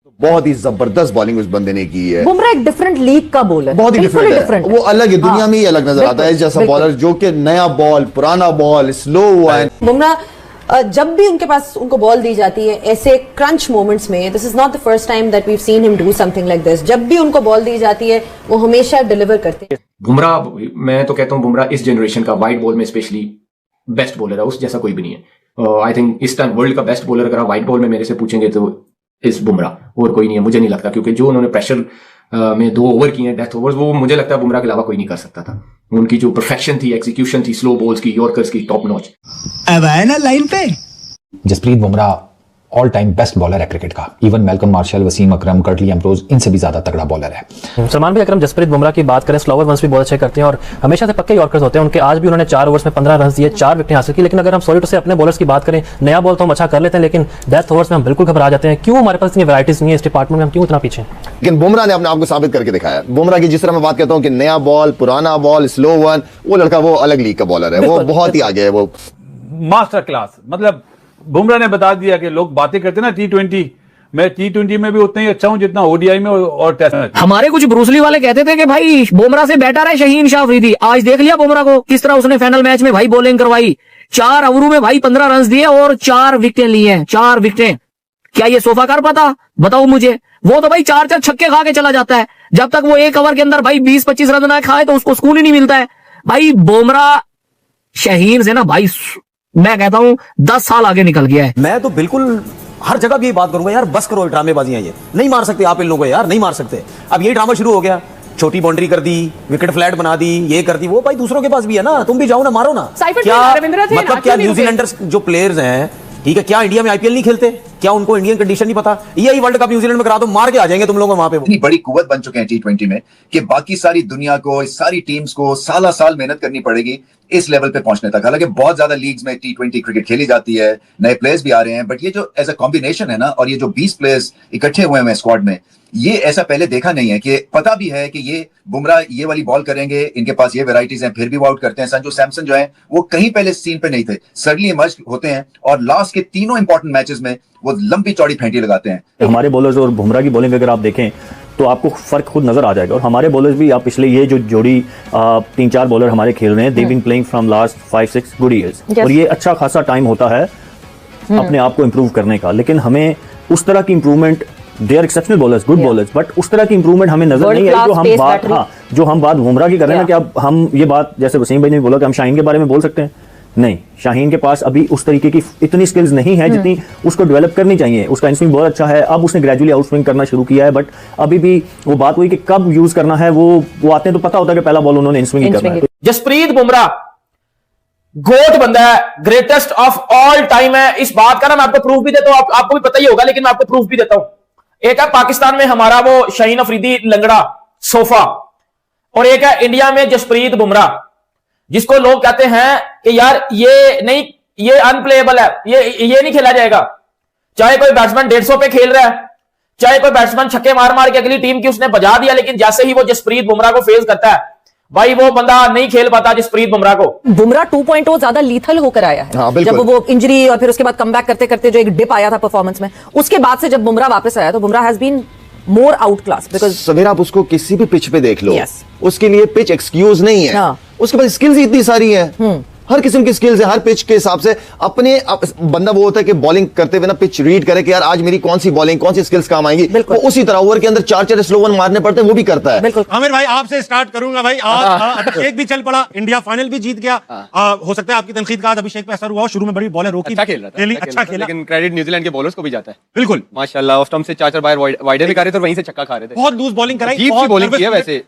बहुत ही जबरदस्त बॉलिंग उस बंदे ने की है। बुमराह एक डिफरेंट लीग का बॉलर, बहुत ही डिफरेंट है, वो अलग है, दुनिया में ही अलग नजर आता है जैसा बिल्कुल। बॉलर जो कि नया बॉल, पुराना बॉल, स्लो वन। बुमराह जब भी उनके पास उनको बॉल दी जाती है ऐसे क्रंच मोमेंट्स में, this is not the first time that we have seen him do something like this, जब भी उनको बॉल दी जाती है वो हमेशा डिलीवर करते हैं। बुमराह, मैं तो कहता हूं बुमराह इस जनरेशन का वाइट बॉल में स्पेशली बेस्ट बॉलर है, उस जैसा कोई भी नहीं है। आई थिंक इस टाइम वर्ल्ड का बेस्ट बॉलर अगर आप वाइट बॉल में मेरे से पूछेंगे तो इस बुमराह, और कोई नहीं है, मुझे नहीं लगता, क्योंकि जो उन्होंने प्रेशर में 2 ओवर किए हैं, डेथ ओवर्स, वो मुझे लगता है बुमराह के अलावा कोई नहीं कर सकता था। उनकी जो परफेक्शन थी, एक्सिक्यूशन थी, स्लो बॉल्स की, यॉर्कर्स की, टॉप नॉच। अब आए ना लाइन पे। Jasprit Bumrah all time best bowler है क्रिकेट का। Even Malcolm Marshall, Wasim Akram, Curtly Ambrose, इनसे भी ज्यादा तगड़ा बॉलर है। सलमान भाई, अगर हम जसप्रीत बुमराह की बात करें, स्लोवर वंस भी बहुत अच्छे करते हैं और हमेशा से पक्के यॉर्कर्स होते हैं उनके। आज भी उन्होंने 4 ओवर्स में 15 रन दिए, 4 विकेटें हासिल की। लेकिन अगर हम सॉरी टू से अपने बॉलर्स की बात करें, नया बॉल तो हम अच्छा कर लेते हैं, लेकिन डेथ ओवर्स में हम बिल्कुल घबरा जाते हैं। क्यों हमारे पास इतनी वैराइटीज नहीं है इस डिपार्टमेंट में, हम क्यों इतना पीछे हैं? लेकिन बुमराह ने अपने आप को साबित करके दिखाया। बुमराह की जिस तरह मैं बात करता हूं कि नया बॉल, पुराना बॉल, स्लो वन, वो लड़का वो अलग लीग का बॉलर है, वो बहुत ही आगे है, वो मास्टर क्लास। मतलब बुमराह ने बता दिया कि लोग बातें करते ना T20, मैं T20 में भी उतना ही अच्छा हूं जितना ODI में और टेस्ट में। हमारे कुछ ब्रूसली वाले कहते थे कि भाई बुमराह से बेटर है शाहीन शाह अफरीदी। आज देख लिया बुमराह को किस तरह उसने फाइनल मैच में भाई बॉलिंग करवाई। 4 ओवरों में भाई 15 रन दिए और 4 विकेटें ली हैं। 4 विकेटें, क्या ये सोफा कर पाता? बताओ मुझे। वो तो भाई 4-4 छक्के खा के चला जाता है। जब तक वो 1 ओवर के अंदर भाई 20-25 रन ना खाए तो उसको सुकून ही नहीं मिलता है। भाई बुमराह शाहीन से ना भाई मैं कहता हूं 10 साल आगे निकल गया है। मैं तो बिल्कुल हर जगह भी ये बात करूंगा, यार बस करो ड्रामेबाजियां, ये नहीं मार सकते आप इन लोगों को, यार नहीं मार सकते। अब ये ड्रामा शुरू हो गया, छोटी बाउंड्री कर दी, विकेट फ्लैट बना दी, ये कर दी, वो भाई दूसरों के पास भी है ना, तुम भी जाओ ना, मारो ना। क्या मतलब क्या न्यूजीलैंडर्स जो प्लेयर्स हैं, ठीक है, क्या इंडिया में IPL नहीं खेलते? क्या उनको इंडियन कंडीशन नहीं पता? यही वर्ल्ड कप न्यूजीलैंड में करा दो, मार के आ जाएंगे तुम लोग वहां पे। इतनी बड़ी कुव्वत बन चुके हैं T20 में कि बाकी सारी दुनिया को, इस सारी टीम्स को साल साल मेहनत करनी पड़ेगी इस लेवल पे पहुंचने तक। हालांकि बहुत ज्यादा लीग्स में T20 क्रिकेट खेली जाती है, नए प्लेयर्स भी आ रहे हैं, बट ये जो एज अ कॉम्बिनेशन है ना, और ये जो 20 प्लेयर्स इकट्ठे हुए हैं स्क्वाड में, ये ऐसा पहले देखा नहीं है। कि पता भी है कि ये बुमराह ये वाली बॉल करेंगे, इनके पास ये वेराइटीज हैं, फिर भी वो आउट करते हैं। संजू सैमसन जो है वो कहीं पहले सीन पे नहीं थे, सडनली इमर्ज होते हैं और लास्ट के 3 इंपॉर्टेंट मैचेस में वो लंबी चौड़ी फेंटी लगाते हैं। हमारे बॉलर्स और बुमराह की बॉलिंग अगर आप देखें तो आपको फर्क खुद नजर आ जाएगा। और हमारे बॉलर्स भी, आप पिछले ये जो जोड़ी 3-4 बॉलर हमारे खेल रहे हैं, they been playing from last 5-6 good years, और ये अच्छा खासा टाइम होता है अपने आप को इंप्रूव करने का। लेकिन हमें उस तरह की improvement, they are exceptional bowlers, good bowlers, but उस तरह की इंप्रूवमेंट हमें नजर नहीं आई जो हम बात बुमराह की कर रहे हैं ना। कि अब हम ये बात, जैसे वसीम भाई ने बोला कि हम शाहीन के बारे में बोल सकते हैं, नहीं, शाहीन के पास अभी उस तरीके की इतनी स्किल्स नहीं है जितनी उसको डेवलप करनी चाहिए। उसका इनस्विंग बहुत अच्छा है, अब उसने ग्रेजुअली आउटस्विंग करना शुरू किया है, बट अभी भी वो बात हुई कि कब यूज करना है, वो आते हैं तो पता होता है कि पहला बॉल उन्होंने इनस्विंग ही करना है। जसप्रीत बुमराह गोट बंदा है, ग्रेटेस्ट ऑफ ऑल टाइम है। इस बात का ना मैं आपको प्रूफ भी देता हूं, आपको भी पता ही होगा, लेकिन मैं आपको प्रूफ भी देता हूं। एक है पाकिस्तान में हमारा वो शाहीन अफरीदी लंगड़ा सोफा, और एक है इंडिया में जसप्रीत बुमराह, जिसको लोग कहते हैं कि यार ये नहीं, ये अनप्लेएबल है, ये नहीं खेला जाएगा। चाहे कोई बैट्समैन 150 पे खेल रहा है, चाहे कोई बैट्समैन छक्के मार मार के अगली टीम की उसने बजा दिया, लेकिन जैसे ही वो जसप्रीत बुमराह को फेस करता है, भाई वो बंदा नहीं खेल पाता जसप्रीत बुमराह को। बुमराह 2.0 ज्यादा लीथल होकर आया है। जब वो इंजरी और फिर उसके बाद कमबैक करते करते जो एक डिप आया था परफॉर्मेंस में, उसके बाद से जब बुमराह वापस आया तो Bumrah has been more out class. Because सवेरा आप उसको किसी भी पिच पे देख लो, उसके लिए पिच एक्सक्यूज नहीं है। उसके पास स्किल्स इतनी सारी है, हर किस्म की स्किल्स है, हर पिच के हिसाब से। अपने बंदा वो होता है कि बॉलिंग करते हुए ना पिच रीड करे कि यार आज मेरी कौन सी बॉलिंग, कौन सी स्किल्स काम आएंगी, वो उसी तरह ओवर के अंदर 4-4 स्लो वन मारने पड़ते हैं, वो भी करता है। आमिर भाई आपसे स्टार्ट करूंगा भाई। आज अभिषेक भी चल पड़ा, इंडिया फाइनल भी जीत गया। हो सकता है आपकी तनकीद का आज अभिषेक पे असर हुआ, शुरू में बड़ी बॉलर रोकी, अच्छा खेला, लेकिन क्रेडिट न्यूजीलैंड के बॉलर्स को भी जाता है। बिल्कुल माशाल्लाह, ऑफ स्टंप से 4-4 बार वाइडर भी कर रहे थे और वहीं से छक्का खा रहे थे। बहुत लूज बॉलिंग कराई, अजीब सी बॉलिंग की है वैसे।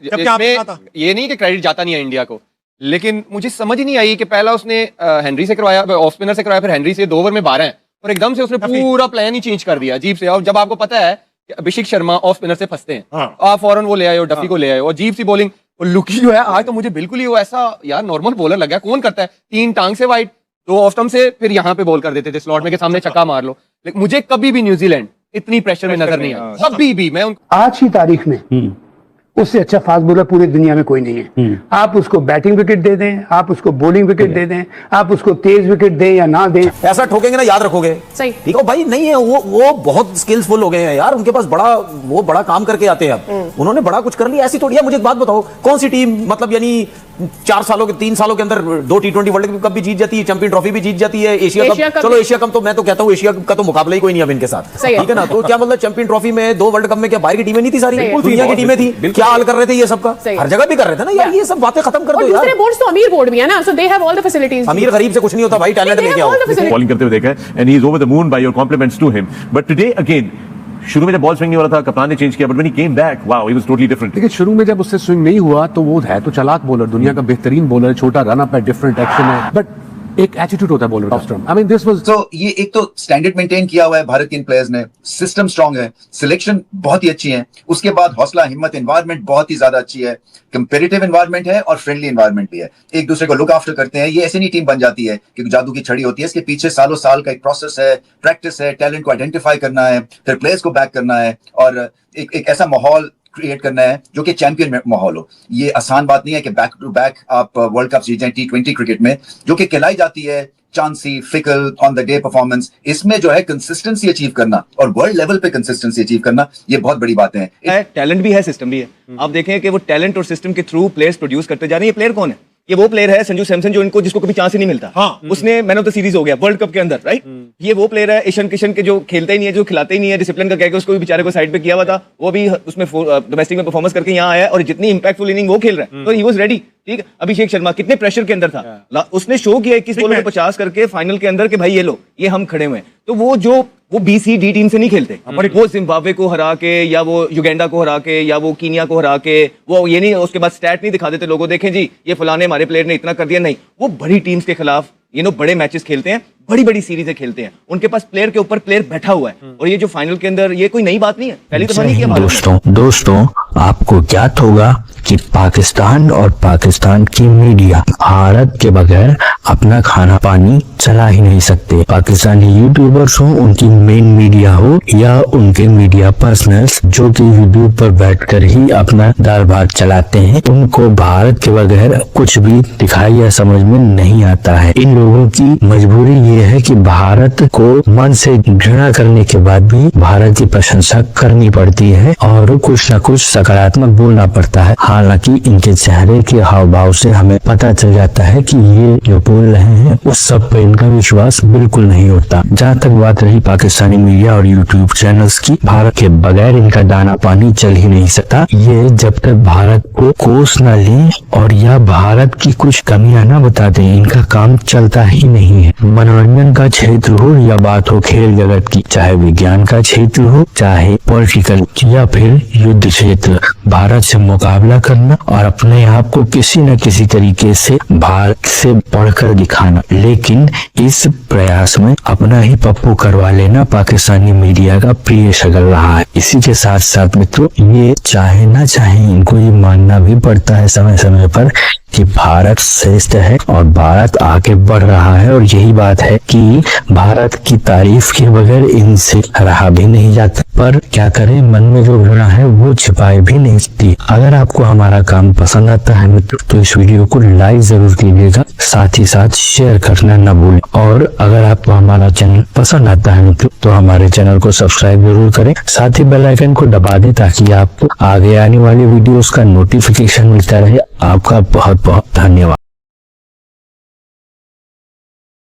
ये नहीं कि क्रेडिट जाता नहीं है इंडिया को, लेकिन मुझे समझ ही नहीं आई कि पहला उसने हेनरी से करवाया, ऑफ स्पिनर से करवाया, फिर हेनरी से 2 ओवर में 12 है, और एकदम से उसने पूरा प्लान ही चेंज कर दिया अजीब से। और जब आपको पता है कि अभिषेक शर्मा ऑफ स्पिनर से फंसते हैं, आप फौरन वो ले आए और डफी को ले आए, और अजीब सी बॉलिंग। और लुकी जो है आज तो मुझे बिल्कुल ही वो ऐसा यार नॉर्मल बॉलर लगा, कौन करता है 3 टांग से वाइड, 2 ऑफ स्टंप से, फिर यहाँ पे बॉल कर देते थे स्लॉट में के सामने छक्का मार लो। लेकिन मुझे कभी भी न्यूजीलैंड इतनी प्रेशर में नजर नहीं आई, कभी भी। मैं आज की तारीख में उससे अच्छा फास्ट बॉलर पूरी दुनिया में कोई नहीं है। आप उसको बैटिंग विकेट दे दें, आप उसको बॉलिंग विकेट दे दें, आप उसको तेज विकेट दें या ना दें, ऐसा ठोकेंगे ना याद रखोगे। सही। ठीक है भाई, नहीं है वो बहुत स्किल्सफुल हो गए हैं यार, उनके पास बड़ा काम करके आते हैं अब। उन्होंने बड़ा कुछ कर लिया, ऐसी थोड़ी है। मुझे एक बात बताओ, कौन सी टीम मतलब यानी 3 सालों के अंदर 2 T20 वर्ल्ड कप भी जीत जाती है, चैंपियन ट्रॉफी भी जीत जाती है, एशिया कप। चलो एशिया कप तो मैं तो कहता हूँ एशिया का तो मुकाबला ही कोई नहीं अब इनके साथ, ठीक है ना। तो क्या मतलब चैंपियन ट्रॉफी में 2 वर्ल्ड कप में क्या बाहर की टीमें नहीं थी, सारी दुनिया की टीमें थी। क्या हाल कर रहे थे ये सबका, हर जगह भी कर रहे थे ना यार। ये सब बातें खत्म कर दो यार। दूसरे बोर्ड्स तो अमीर बोर्ड भी है ना, so they have all the facilities. अमीर गरीब से कुछ नहीं होता भाई, टैलेंट लेके आओ। बॉलिंग करते हुए देखा है, and he is over the moon by your compliments to him. But today again, शुरू में जब बॉल स्विंग नहीं हो रहा था, कप्तान ने चेंज किया, but when he came back, wow, he was totally different. देखिए शुरू में जब उससे स्विंग नहीं हुआ तो वो है तो चालाक बॉलर, दुनिया का बेहतरीन बॉलर, छोटा रन अप है, डिफरेंट एक्शन है, बट एक एटीट्यूड होता है बॉलर का। आई मीन दिस वाज, तो ये एक तो स्टैंडर्ड मेंटेन किया हुआ है भारत के इन प्लेयर्स ने, सिस्टम स्ट्रांग है, सिलेक्शन बहुत ही अच्छी है, उसके बाद हौसला हिम्मत, एनवायरनमेंट बहुत ही ज्यादा अच्छी है, कंपेरेटिव एनवायरनमेंट है और फ्रेंडली एनवायरनमेंट भी है, एक दूसरे को लुक आफ्टर करते हैं। ये ऐसी नहीं टीम बन जाती है कि जादू की छड़ी होती है, इसके पीछे सालों साल का एक प्रोसेस है, प्रैक्टिस है, टैलेंट को आइडेंटिफाई करना है, फिर प्लेयर्स को बैक करना है और एक ऐसा माहौल क्रिएट करना है जो कि चैंपियन माहौल हो। ये आसान बात नहीं है कि बैक टू बैक आप वर्ल्ड कप जीत जाएं T20 क्रिकेट में, जो कि कहलाई जाती है chancy, fickle, on the day performance. इसमें जो है कंसिस्टेंसी अचीव करना और वर्ल्ड लेवल पे कंसिस्टेंसी अचीव करना, ये बहुत बड़ी बातें हैं। टैलेंट भी है, सिस्टम भी है। आप देखें कि वो टैलेंट और सिस्टम के थ्रू प्लेयर्स प्रोड्यूस करते जा रहे हैं। ये प्लेयर कौन है? ये वो प्लेयर है संजू सैमसन, जिसको कभी चांस ही नहीं मिलता। उसने मैन ऑफ द सीरीज हो गया वर्ल्ड कप के अंदर, राइट। ये वो प्लेयर है ईशान किशन के, जो खेलता ही नहीं है, जो खिलाते ही नहीं है, डिसिप्लिन का कहकर उसको भी बेचारे को साइड पे किया हुआ था, वो भी उसमें डोमेस्टिक में परफॉर्मेंस करके यहाँ आया और जितनी इंपैक्टफुल इनिंग वो खेल रहा है, तो ही वाज रेडी। ठीक है, अभिषेक शर्मा कितने प्रेशर के अंदर था, उसने शो किया 21 बॉलों में 50 करके फाइनल के अंदर कि भाई ये लो, ये हम खड़े हुए हैं। तो वो BCD टीम से नहीं खेलते, वो जिम्बाब्वे को हरा के या वो युगांडा को हरा के या वो कीनिया को हरा के, वो ये नहीं उसके बाद स्टैट नहीं दिखा देते लोगों, देखें जी ये फलाने हमारे प्लेयर ने इतना कर दिया, नहीं। वो बड़ी टीम्स के खिलाफ बड़े मैचेस खेलते हैं, बड़ी सीरीजें खेलते हैं, उनके पास प्लेयर के ऊपर प्लेयर बैठा हुआ है। और ये जो फाइनल के अंदर, ये कोई नई बात नहीं है, पहली दफा नहीं किया। दोस्तों आपको ज्ञात होगा कि पाकिस्तान और पाकिस्तान की मीडिया भारत के बगैर अपना खाना पानी चला ही नहीं सकते। पाकिस्तानी यूट्यूबर्स हो, उनकी मेन मीडिया हो या उनके मीडिया पर्सनल्स जो कि यूट्यूब पर बैठकर ही अपना दाल भात चलाते हैं, उनको भारत के बगैर कुछ भी दिखाई या समझ में नहीं आता है। इन लोगों की मजबूरी ये है कि भारत को मन से घृणा करने के बाद भी भारत की प्रशंसा करनी पड़ती है और कुछ न कुछ सकारात्मक बोलना पड़ता है। हालांकि इनके चेहरे के हाव भाव से हमें पता चल जाता है कि ये जो बोल रहे हैं उस सब पे इनका विश्वास बिल्कुल नहीं होता। जहाँ तक बात रही पाकिस्तानी मीडिया और यूट्यूब चैनल्स की, भारत के बगैर इनका दाना पानी चल ही नहीं सकता। ये जब तक भारत को कोस न ले और या भारत की कुछ कमियां न बता दें, इनका काम चलता ही नहीं है। मनोरंजन का क्षेत्र हो या बात हो खेल जगत की, चाहे विज्ञान का क्षेत्र हो, चाहे पॉलिटिकल या फिर युद्ध क्षेत्र, भारत से मुकाबला करना और अपने आप को किसी न किसी तरीके से भारत से बढ़कर दिखाना, लेकिन इस प्रयास में अपना ही पप्पू करवा लेना पाकिस्तानी मीडिया का प्रिय शगल रहा है। इसी के साथ साथ मित्रों, ये चाहे ना चाहे इनको ये मानना भी पड़ता है समय समय पर कि भारत श्रेष्ठ है और भारत आगे बढ़ रहा है, और यही बात है कि भारत की तारीफ के बगैर इनसे रहा भी नहीं जाता। पर क्या करें, मन में जो घृणा है वो छिपाए भी नहीं सकती। अगर आपको हमारा काम पसंद आता है मित्रों, तो इस वीडियो को लाइक जरूर कीजिएगा, साथ ही साथ शेयर करना न भूलें। और अगर आपको हमारा चैनल पसंद आता है मित्रों, तो हमारे चैनल को सब्सक्राइब जरूर करें, साथ ही बेल आइकन को दबा दें ताकि आपको आगे आने वाली वीडियोस का नोटिफिकेशन मिलता रहे। आपका बहुत बहुत धन्यवाद।